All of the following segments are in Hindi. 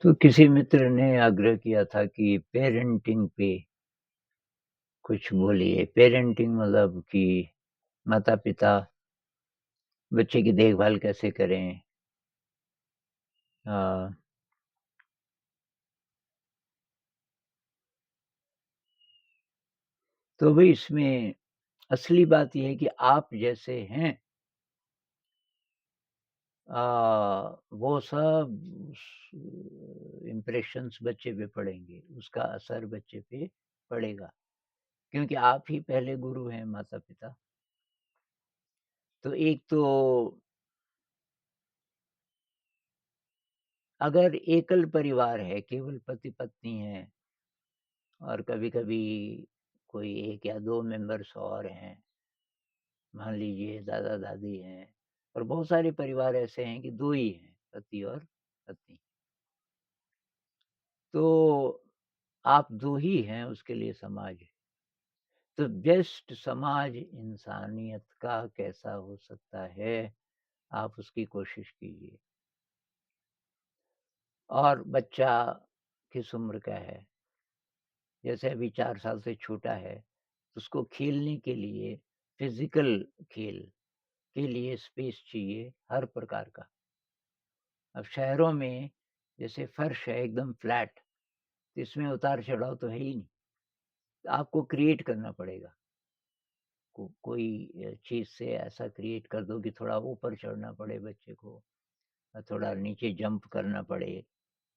तो किसी मित्र ने आग्रह किया था कि पेरेंटिंग पे कुछ बोलिए। पेरेंटिंग मतलब कि माता-पिता बच्चे की देखभाल कैसे करें? अ, तो भई इसमें असली बात ये है कि आप जैसे हैं वो सब इम्प्रेशंस बच्चे पे पड़ेंगे, उसका असर बच्चे पे पड़ेगा। क्योंकि आप ही पहले गुरु हैं माता-पिता। तो एक तो अगर एकल परिवार है, केवल पति-पत्नी हैं और कभी-कभी कोई 1 या 2 मेंबर्स और हैं, मान लीजिए दादा-दादी हैं और बहुत सारे परिवार ऐसे हैं कि 2 ही हैं, पति और पत्नी। तो आप 2 ही हैं, उसके लिए समाज है। तो बेस्ट समाज इंसानियत का कैसा हो सकता है, आप उसकी कोशिश कीजिए। और बच्चा किस उम्र का है, जैसे अभी 4 साल से छोटा है, तो उसको खेलने के लिए फिज़िकल खेल के लिए स्पेस चाहिए हर प्रकार का। अब शहरों में जैसे फर्श है एकदम फ्लैट, तो इसमें उतार-चढ़ाव तो है ही नहीं। तो आपको क्रिएट करना पड़ेगा। कोई चीज़ से ऐसा क्रिएट कर दो कि थोड़ा ऊपर चढ़ना पड़े बच्चे को, थोड़ा नीचे जंप करना पड़े,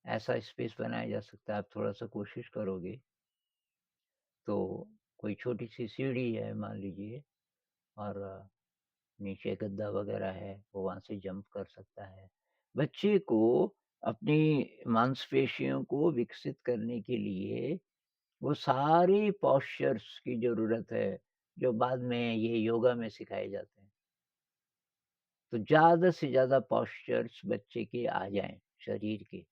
ऐसा स्पेस बनाया जा सकता है। आप थोड़ा-सा कोशिश करोगे, तो कोई छोटी-सी सीढ़ी है मान लीजिए और नीचे गद्दा वगैरह है, वो वहाँ से जंप कर सकता है। बच्चे को अपनी मांसपेशियों को विकसित करने के लिए वो सारे पोस्चर्स की ज़रूरत है, जो बाद में ये योगा में सिखाए जाते हैं। तो ज़्यादा से ज़्यादा पोस्चर्स बच्चे के आ जाएँ शरीर के,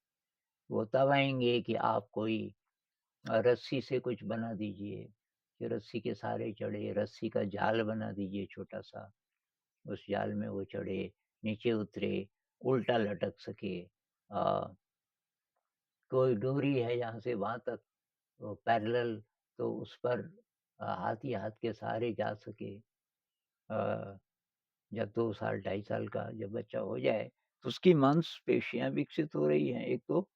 वो तब आएँगे कि आप कोई रस्सी से कुछ बना दीजिए, कि रस्सी के सहारे चढ़े, रस्सी का जाल बना दीजिए छोटा-सा। उस जाल में वो चढ़े, नीचे उतरे, उल्टा लटक सके। कोई डोरी है यहाँ से वहाँ तक पैरेलल, तो उस पर हाथ ही हाथ के सहारे जा सके। अ, जब 2 साल, 2.5 साल का जब बच्चा हो जाए, तो उसकी मांसपेशियाँ विकसित हो रही हैं एक तो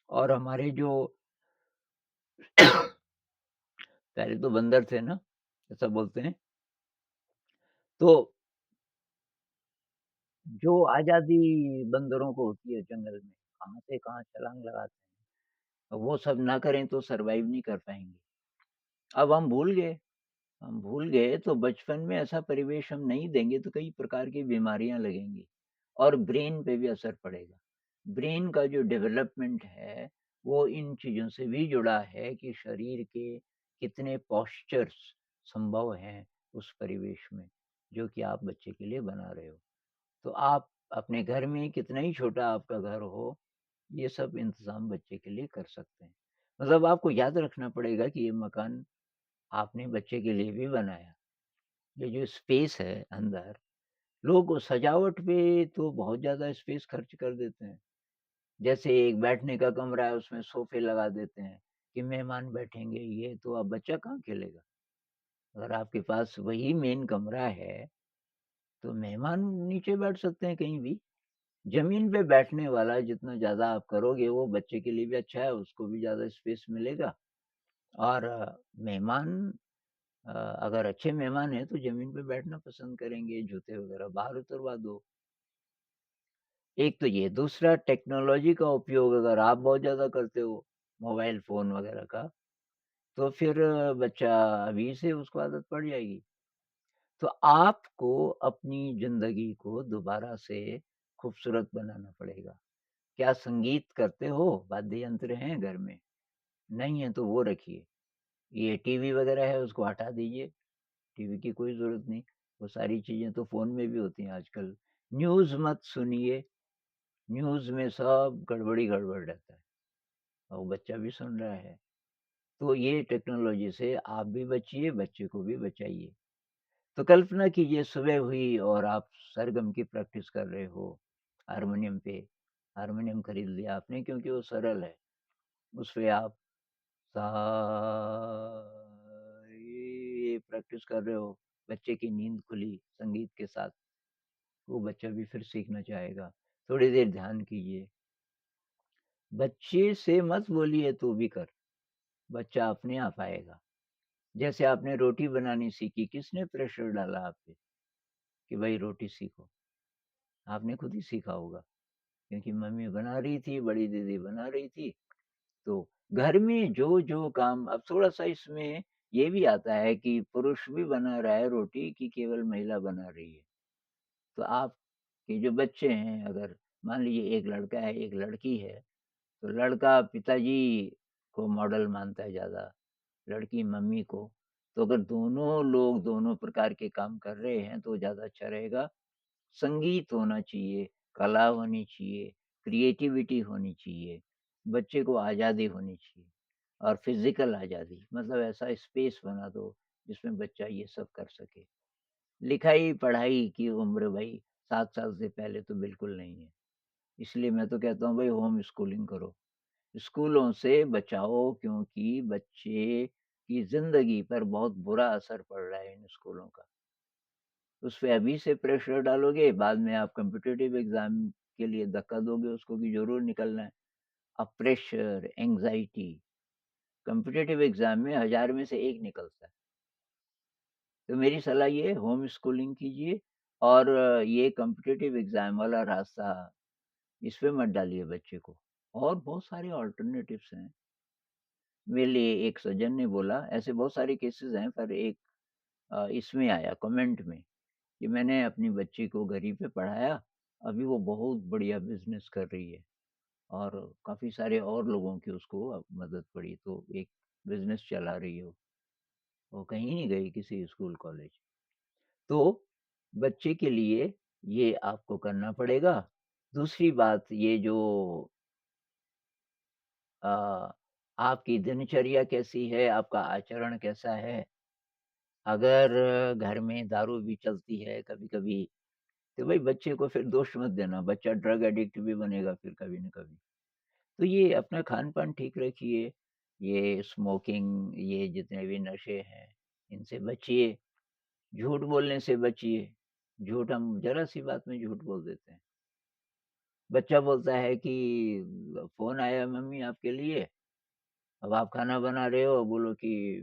और हमारे जो पहले तो बंदर थे ना, ऐसा बोलते हैं। तो जो आज़ादी बंदरों को होती है जंगल में, कहाँ से कहाँ छलांग लगाते हैं। वो सब ना करें तो सर्वाइव नहीं कर पाएँगे। अब हम भूल गए तो बचपन में ऐसा परिवेश हम नहीं देंगे तो कई प्रकार की बीमारियाँ लगेंगी और ब्रेन पे भी असर पड़ेगा। ब्रेन का जो डेवलपमेंट है, वो इन चीज़ों से भी जुड़ा है कि शरीर के कितने पोस्चर्स संभव हैं उस परिवेश में, जो कि आप बच्चे के लिए बना रहे हो। तो आप अपने घर में कितना ही छोटा आपका घर हो, ये सब इंतज़ाम बच्चे के लिए कर सकते हैं। मतलब आपको याद रखना पड़ेगा कि ये मकान आपने बच्चे के लिए भी बनाया। ये जो स्पेस है अंदर, लोग सजावट पे तो बहुत ज़्यादा स्पेस खर्च कर देते हैं। जैसे एक बैठने का कमरा है उसमें सोफ़े लगा देते हैं कि मेहमान बैठेंगे, ये तो अब बच्चा कहाँ खेलेगा? अगर आपके पास वही मेन कमरा है, तो मेहमान नीचे बैठ सकते हैं कहीं भी। ज़मीन पे बैठने वाला जितना ज़्यादा आप करोगे वो बच्चे के लिए भी अच्छा है, उसको भी ज़्यादा स्पेस मिलेगा और मेहमान अगर अच्छे मेहमान हैं तो ज़मीन पे बैठना पसंद करेंगे, जूते वगैरह बाहर उतरवा दो। एक तो ये, दूसरा टेक्नोलॉजी का उपयोग अगर आप बहुत ज़्यादा करते हो, मोबाइल फ़ोन वगैरह का, तो फिर बच्चा अभी से उसको आदत पड़ जाएगी। तो आपको अपनी ज़िंदगी को दोबारा से खूबसूरत बनाना पड़ेगा। क्या संगीत करते हो? वाद्य यंत्र हैं घर में? नहीं है तो वो रखिए। ये टीवी वगैरह है उसको हटा दीजिए, टीवी की कोई ज़रूरत नहीं। वो सारी चीज़ें तो फ़ोन में भी होती हैं आजकल। न्यूज़ मत सुनिए, न्यूज़ में सब गड़बड़ ही गड़बड़ रहता है और वो बच्चा भी सुन रहा है। तो ये टेक्नोलॉजी से आप भी बचिए, बच्चे को भी बचाइए। तो कल्पना कीजिए सुबह हुई और आप सरगम की प्रैक्टिस कर रहे हो हारमोनियम पे। हारमोनियम खरीद लिया आपने क्योंकि वो सरल है, उसपे आप सा रे प्रैक्टिस कर रहे हो, बच्चे की नींद खुली संगीत के साथ, वो बच्चा भी फिर सीखना चाहेगा। थोड़ी देर ध्यान कीजिए, बच्चे से मत बोलिए तू भी कर, बच्चा अपने आप आएगा। जैसे आपने रोटी बनानी सीखी, किसने प्रेशर डाला आप पे कि भई रोटी सीखो? आपने खुद ही सीखा होगा, क्योंकि मम्मी बना रही थी, बड़ी दीदी बना रही थी, तो घर में जो-जो काम अब थोड़ा-सा इसमें ये भी आता है कि पुरुष भी बना रहा है रोटी कि केवल महिला बना रही है। तो आपके जो बच्चे हैं अगर मान लीजिए एक लड़का है, एक लड़की है, तो लड़का पिताजी को मॉडल मानता है ज़्यादा, लड़की मम्मी को। तो अगर दोनों लोग दोनों प्रकार के काम कर रहे हैं तो ज़्यादा अच्छा रहेगा। संगीत होना चाहिए, कला होनी चाहिए, क्रिएटिविटी होनी चाहिए, बच्चे को आज़ादी होनी चाहिए और फ़िज़िकल आज़ादी मतलब ऐसा स्पेस बना दो जिसमें बच्चा ये सब कर सके। लिखाई-पढ़ाई की उम्र भई 7 साल से पहले तो बिल्कुल नहीं है। इसलिए मैं तो कहता हूँ भई होम स्कूलिंग करो। स्कूलों से बचाओ क्योंकि बच्चे की ज़िंदगी पर बहुत बुरा असर पड़ रहा है इन स्कूलों का। उसपे अभी से प्रेशर डालोगे, बाद में आप कॉम्पिटिटिव एग्ज़ाम के लिए धक्का दोगे उसको कि ज़रूर निकलना है। अब प्रेशर, एंग्ज़ायटी कॉम्पिटिटिव एग्ज़ाम में 1000 में से 1 निकलता है। तो मेरी सलाह ये है होम स्कूलिंग कीजिए और ये कॉम्पिटिटिव एग्ज़ाम वाला रास्ता इस पे मत डालिए बच्चे को। और बहुत सारे अल्टरनेटिव्स हैं। मेरे लिए एक सज्जन ने बोला ऐसे बहुत सारे केसेज़ हैं पर एक इसमें आया कमेंट में कि मैंने अपनी बच्ची को घर ही पे पढ़ाया, अभी वो बहुत बढ़िया बिज़नेस कर रही है और काफ़ी सारे और लोगों की उसको मदद पड़ी, तो एक बिज़नेस चला रही है वो कहीं नहीं गई किसी स्कूल कॉलेज। तो बच्चे के लिए ये आपको करना पड़ेगा। दूसरी बात ये जो अ, आपकी दिनचर्या कैसी है, आपका आचरण कैसा है? अगर घर में दारू भी चलती है कभी-कभी तो भाई बच्चे को फिर दोष मत देना, बच्चा ड्रग एडिक्ट भी बनेगा फिर कभी न कभी। तो ये अपना खान-पान ठीक रखिए, ये स्मोकिंग, ये जितने भी नशे हैं, इनसे बचिए, झूठ बोलने से बचिए। झूठ हम ज़रा-सी बात में झूठ बोल देते हैं। बच्चा बोलता है कि फ़ोन आया मम्मी आपके लिए, अब आप खाना बना रहे हो, बोलो कि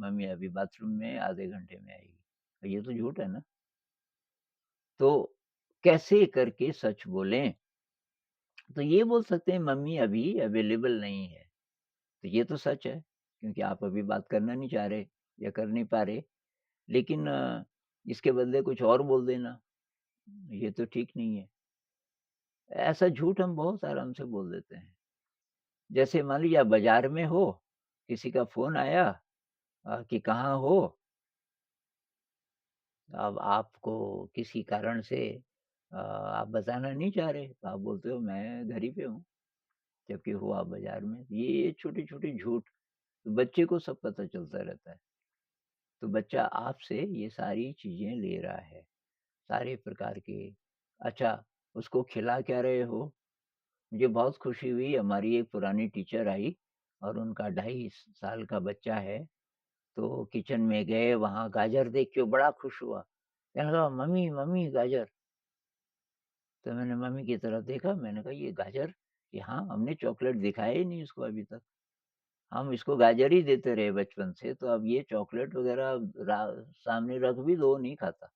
मम्मी अभी बाथरूम में है, आधे घंटे में आएगी। ये तो झूठ है ना? तो कैसे करके सच बोलें? तो ये बोल सकते हैं मम्मी अभी अवेलेबल नहीं है, तो ये तो सच है, क्योंकि आप अभी बात करना नहीं चाह रहे या कर नहीं पा रहे। लेकिन इसके बदले कुछ और बोल देना, ये तो ठीक नहीं है। ऐसा झूठ हम बहुत आराम से बोल देते हैं। जैसे मान लीजिए आप बाज़ार में हो, किसी का फ़ोन आया कि कहाँ हो? अब आपको किसी कारण से आप बताना नहीं चाह रहे, तो आप बोलते हो मैं घर ही पे हूँ, जबकि हो आप बाज़ार में। ये छोटे-छोटे झूठ बच्चे को सब पता चलता रहता है। तो बच्चा आपसे ये सारी चीज़ें ले रहा है, सारे प्रकार के अच्छा, उसको खिला क्या रहे हो? मुझे बहुत खुशी हुई हमारी एक पुरानी टीचर आई और उनका 2.5 साल का बच्चा है, तो किचन में गए वहाँ गाजर देख के वो बड़ा खुश हुआ। कहने लगा मम्मी, मम्मी गाजर। तो मैंने मम्मी की तरफ देखा, मैंने कहा ये गाजर? कि हाँ, हमने चॉकलेट दिखाया ही नहीं इसको अभी तक। हम इसको गाजर ही देते रहे बचपन से, तो अब ये चॉकलेट वग़ैरह रा सामने रख भी दो, नहीं खाता।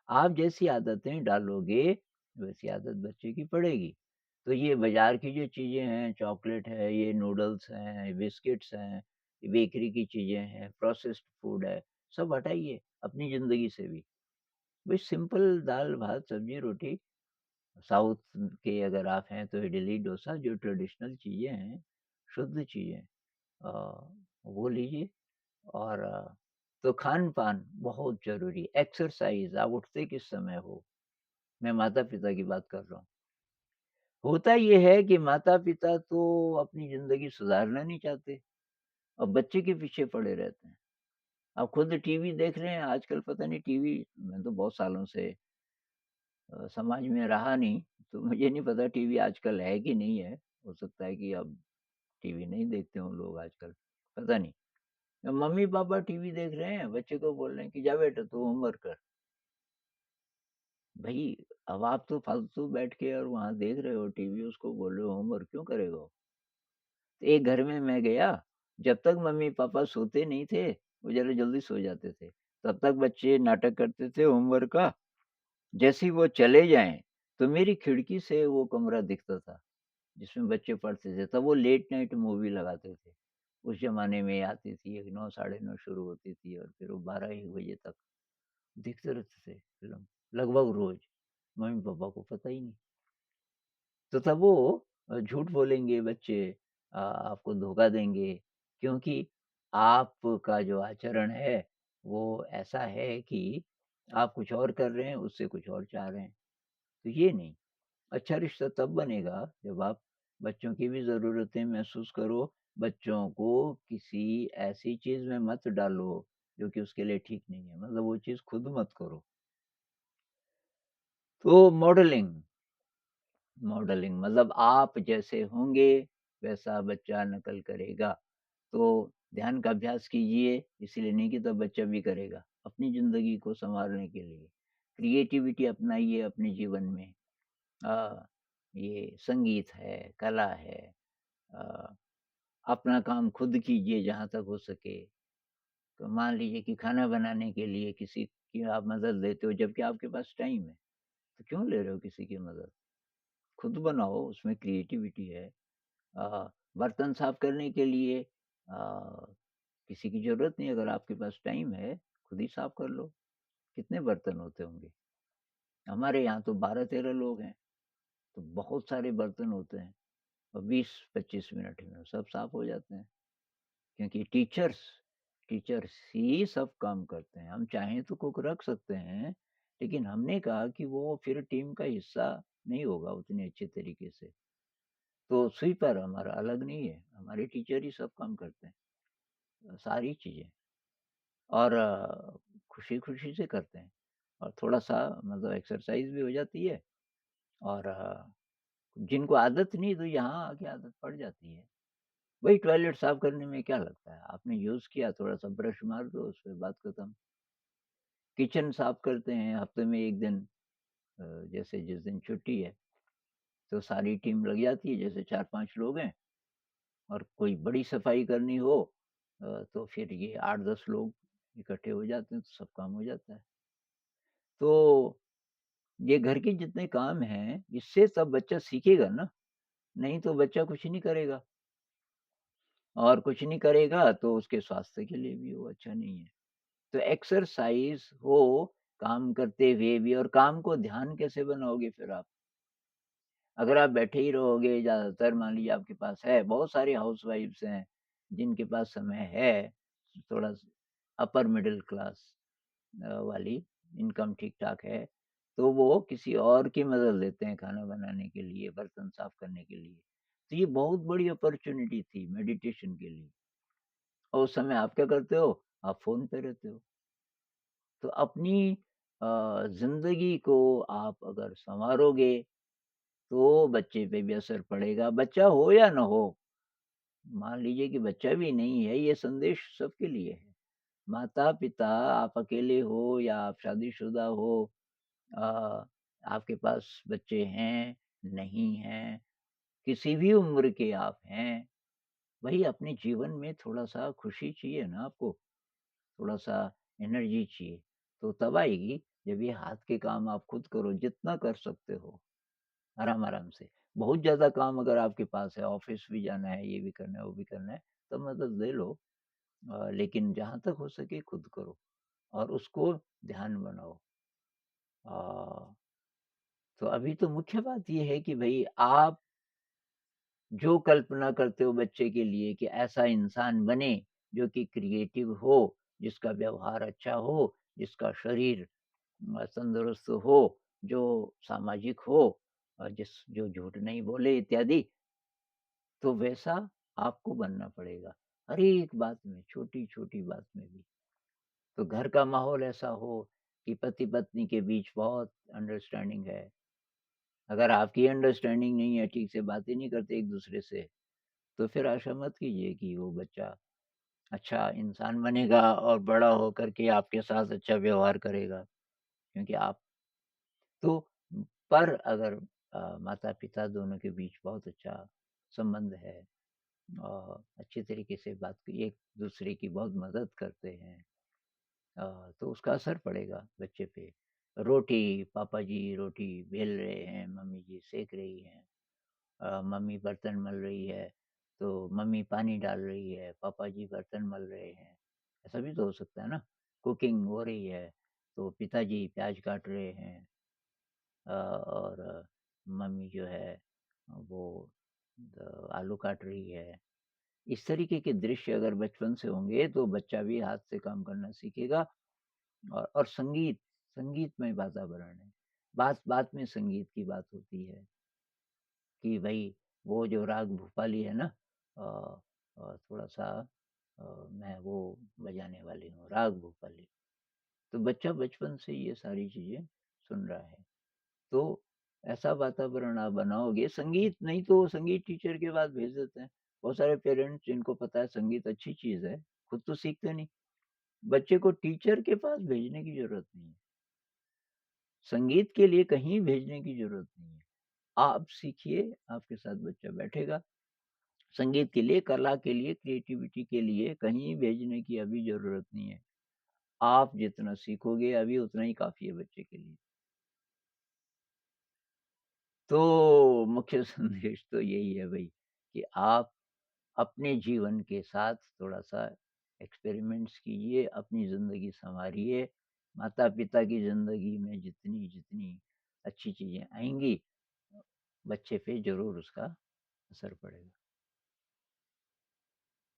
आप जैसी आदतें डालोगे, वैसी आदत बच्चे की पड़ेगी। तो ये बाज़ार की जो चीज़ें हैं, चॉकलेट है, ये नूडल्स हैं, बिस्किट्स हैं, बेकरी की चीज़ें हैं, प्रोसेस्ड फूड है, सब हटाइए अपनी ज़िंदगी से भी। भई सिंपल दाल, भात, सब्ज़ी, रोटी साउथ के अगर आप हैं तो इडली, डोसा जो ट्रेडिशनल चीज़ें हैं, शुद्ध चीज़ें अ, वो लीजिए और तो खान-पान बहुत ज़रूरी है, एक्सरसाइज़ आप उठते किस समय हो? मैं माता-पिता की बात कर रहा हूँ। होता ये है कि माता-पिता तो अपनी ज़िंदगी सुधारना नहीं चाहते और बच्चे के पीछे पड़े रहते हैं। आप खुद टीवी देख रहे हैं आजकल पता नहीं टीवी मैं तो बहुत सालों से समाज में रहा नहीं, तो मुझे नहीं पता टीवी आजकल है कि नहीं है, हो सकता है कि अब टीवी नहीं देखते हों लोग आजकल, पता नहीं। मम्मी-पापा टीवी देख रहे हैं, बच्चे को बोल रहे हैं कि जा बेटा तू होमवर्क कर। भई अब आप तो फालतू बैठ के और वहाँ देख रहे हो टीवी, उसको बोल रहे हो होमवर्क क्यों करेगा वो? एक घर में मैं गया, जब तक मम्मी-पापा सोते नहीं थे, वो ज़रा जल्दी सो जाते थे, तब तक बच्चे नाटक करते थे होमवर्क का। जैसे ही वो चले जाएँ, तो मेरी खिड़की से वो कमरा दिखता था, जिसमें बच्चे पढ़ते थे। तब वो लेट नाइट मूवी लगाते थे। उस ज़माने में आती थी, एक 9 साढ़े 9 शुरू होती थी और फिर वो 12-1 बजे तक देखते रहते थे फ़िल्म, लगभग रोज़। मम्मी-पापा को पता ही नहीं। तो तब वो झूठ बोलेंगे बच्चे, आपको धोखा देंगे, क्योंकि आपका जो आचरण है, वो ऐसा है कि आप कुछ और कर रहे हैं, उससे कुछ और चाह रहे हैं। तो ये नहीं, अच्छा रिश्ता तब बनेगा जब आप बच्चों की भी ज़रूरतें महसूस करो, बच्चों को किसी ऐसी चीज़ में मत डालो, जो कि उसके लिए ठीक नहीं है, मतलब वो चीज़ खुद मत करो। तो मॉडलिंग मॉडलिंग मतलब आप जैसे होंगे, वैसा बच्चा नकल करेगा। तो ध्यान का अभ्यास कीजिए, इसलिए नहीं कि तो बच्चा भी करेगा, अपनी ज़िंदगी को सँवारने के लिए। क्रिएटिविटी अपनाइए अपने जीवन में। अ, ये संगीत है, कला है, अ, अपना काम खुद कीजिए जहाँ तक हो सके। तो मान लीजिए कि खाना बनाने के लिए किसी की आप मदद लेते हो, जबकि आपके पास टाइम है, तो क्यों ले रहे हो किसी की मदद? खुद बनाओ, उसमें क्रिएटिविटी है। बर्तन साफ करने के लिए किसी की ज़रूरत नहीं है, अगर आपके पास टाइम है, खुद ही साफ कर लो। कितने बर्तन होते होंगे? हमारे यहाँ तो 12-13 लोग हैं, तो बहुत सारे बर्तन होते हैं और 20-25 मिनट में सब साफ हो जाते हैं। क्योंकि टीचर्स ही सब काम करते हैं। हम चाहें तो कुक रख सकते हैं, लेकिन हमने कहा कि वो फिर टीम का हिस्सा नहीं होगा उतने अच्छे तरीके से। तो स्वीपर हमारा अलग नहीं है, हमारे टीचर ही सब काम करते हैं, सारी चीज़ें और खुशी-खुशी से करते हैं और थोड़ा-सा मतलब एक्सरसाइज़ भी हो जाती है और जिनको आदत नहीं तो यहाँ आके आदत पड़ जाती है। वही टॉयलेट साफ करने में क्या लगता है, आपने यूज़ किया थोड़ा-सा ब्रश मार दो, उसपे बात खत्म। किचन साफ करते हैं हफ्ते में 1 दिन, जैसे जिस दिन छुट्टी है, तो सारी टीम लग जाती है, जैसे 4-5 लोग हैं और कोई बड़ी सफाई करनी हो तो फिर ये 8-10 लोग इकट्ठे हो जाते हैं, तो सब काम हो जाता है। तो ये घर के जितने काम हैं, इससे सब बच्चा सीखेगा ना, नहीं तो बच्चा कुछ नहीं करेगा और कुछ नहीं करेगा तो उसके स्वास्थ्य के लिए भी वो अच्छा नहीं है। तो एक्सरसाइज़ हो, काम करते हुए भी और काम को ध्यान कैसे बनाओगे फिर आप? अगर आप बैठे ही रहोगे ज़्यादातर मान लीजिए आपके पास है, बहुत सारी हाउसवाइफ्स हैं, जिनके पास समय है, थोड़ा स अपर मिडल क्लास वाली इनकम ठीक-ठाक है, तो वो किसी और की मदद लेते हैं खाना बनाने के लिए, बर्तन साफ करने के लिए। तो ये बहुत बड़ी अपॉर्च्युनिटी थी मेडिटेशन के लिए और उस समय आप क्या करते हो? आप फ़ोन पे रहते हो। तो अपनी ज़िंदगी को आप अगर सँवारोगे, तो बच्चे पे भी असर पड़ेगा, बच्चा हो या ना हो। मान लीजिए कि बच्चा भी नहीं है, ये संदेश सबके लिए है। माता-पिता आप अकेले हो या आप शादीशुदा हो, अ, आपके पास बच्चे हैं, नहीं हैं, किसी भी उम्र के आप हैं, भई अपने जीवन में थोड़ा-सा खुशी चाहिए ना आपको, थोड़ा-सा एनर्जी चाहिए। तो तब आएगी जब ये हाथ के काम आप खुद करो, जितना कर सकते हो, आराम-आराम से। बहुत ज़्यादा काम अगर आपके पास है, ऑफ़िस भी जाना है, ये भी करना है, वो भी करना है, तो मदद ले लो, लेकिन जहाँ तक हो सके खुद करो और उसको ध्यान बनाओ। अ, तो अभी तो मुख्य बात ये है कि भई आप जो कल्पना करते हो बच्चे के लिए कि ऐसा इंसान बने, जो कि क्रिएटिव हो, जिसका व्यवहार अच्छा हो, जिसका शरीर तंदुरुस्त हो, जो सामाजिक हो जो झूठ नहीं बोले इत्यादि, तो वैसा आपको बनना पड़ेगा। हर एक बात में, छोटी-छोटी बात में भी। तो घर का माहौल ऐसा हो कि पति-पत्नी के बीच बहुत अंडरस्टैंडिंग है। अगर आपकी अंडरस्टैंडिंग नहीं है, ठीक से बातें नहीं करते एक-दूसरे से, तो फिर आशा मत कीजिए कि वो बच्चा अच्छा इंसान बनेगा और बड़ा होकर के आपके साथ अच्छा व्यवहार करेगा। क्योंकि आप तो पर अगर माता-पिता दोनों के बीच बहुत अच्छा संबंध है अच्छी तरीके से बात की एक-दूसरे की बहुत मदद करते हैं तो उसका असर पड़ेगा बच्चे पे। रोटी, पापा जी रोटी बेल रहे हैं, मम्मी जी सेक रही हैं मम्मी बर्तन मल रही है, तो मम्मी पानी डाल रही है, पापा जी बर्तन मल रहे हैं। ऐसा भी तो हो सकता है ना? कुकिंग हो रही है, तो पिताजी प्याज़ काट रहे हैं और मम्मी जो है वो आलू काट रही है। इस तरीके के दृश्य अगर बचपन से होंगे तो बच्चा भी हाथ से काम करना सीखेगा और संगीतमय वातावरण है। बात-बात में संगीत की बात होती है कि भई वो जो राग भूपाली है ना थोड़ा-सा मैं वो बजाने वाली हूँ, राग भूपाली। तो बच्चा बचपन से ये सारी चीज़ें सुन रहा है। तो ऐसा वातावरण आप बनाओगे संगीत नहीं तो संगीत टीचर के पास भेज देते हैं। बहुत सारे पेरेंट्स जिनको पता है संगीत अच्छी चीज़ है, खुद तो सीखते नहीं। बच्चे को टीचर के पास भेजने की ज़रूरत नहीं है। संगीत के लिए कहीं भेजने की ज़रूरत नहीं है। आप सीखिए, आपके साथ बच्चा बैठेगा। संगीत के लिए, कला के लिए, क्रिएटिविटी के लिए कहीं भेजने की अभी ज़रूरत नहीं है। आप जितना सीखोगे अभी उतना ही काफ़ी है बच्चे के लिए। तो मुख्य संदेश तो यही है भई कि आप अपने जीवन के साथ थोड़ा-सा एक्सपेरिमेंट्स कीजिए, अपनी ज़िंदगी सँवारिए। माता-पिता की ज़िंदगी में जितनी-जितनी अच्छी चीज़ें आएँगी, बच्चे पे ज़रूर उसका असर पड़ेगा।